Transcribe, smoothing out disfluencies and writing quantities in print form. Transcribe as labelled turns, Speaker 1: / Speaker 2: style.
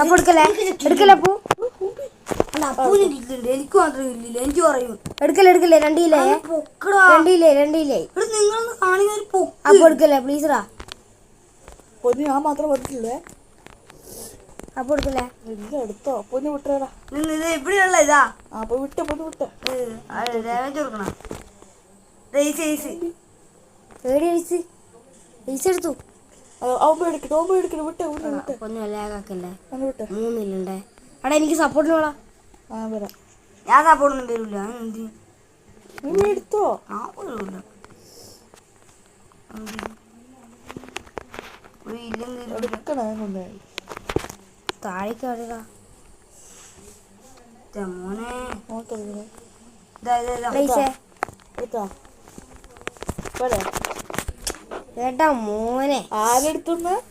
Speaker 1: അപ്പൊ എടുക്കല്ലേ എടുക്കല്ലേ അപ്പു
Speaker 2: എനിക്ക് മാത്രമേ ഇല്ലില്ല. എനിക്ക് പറയും
Speaker 1: എടുക്കല്ലേ രണ്ടില്ലേ
Speaker 2: നിങ്ങളൊന്ന് കാണിക്കുന്ന ഒരു പൊക്ക്.
Speaker 1: അപ്പൊ എടുക്കല്ലേ പ്ലീസറാ
Speaker 3: പൊന്നു ഞാൻ മാത്രം വന്നിട്ടില്ലേ.
Speaker 1: അപ്പൊ എടുക്കല്ലേ
Speaker 3: ഇല്ല എടുത്തോ പൊന്നു വിട്ടേടാ.
Speaker 2: ഇത് എവിടെയുള്ള ഇതാ
Speaker 3: അപ്പൊ വിട്ട പൊന്നു വിട്ട
Speaker 2: കൊടുക്കണം.
Speaker 1: ഏടി എടുത്തു
Speaker 3: എടുക്കണം വിട്ട വിട്ട
Speaker 1: പൊന്നു ലാഗാക്കല്ലേ
Speaker 3: വിട്ട
Speaker 1: 3 ഇല്ലണ്ടേ. എടാ എനിക്ക് സപ്പോർട്ടിന് വേടാ.
Speaker 3: വരാം.
Speaker 2: ഞാൻ സപ്പോർട്ടൊന്നും തരൂല.
Speaker 3: നീ എടുത്തോ
Speaker 2: ഞാൻ പോരൂല. ഒരു ഇല്ലം തരൂല.
Speaker 3: എടുക്കണേ
Speaker 1: താഴേക്ക് വരിക
Speaker 2: മോനെ
Speaker 3: നോക്കണേ
Speaker 1: പ്ലീസേ
Speaker 3: എടുത്താ പോരെ.
Speaker 1: ഏട്ടാ മോനെ
Speaker 3: ആരെടുത്തുന്ന്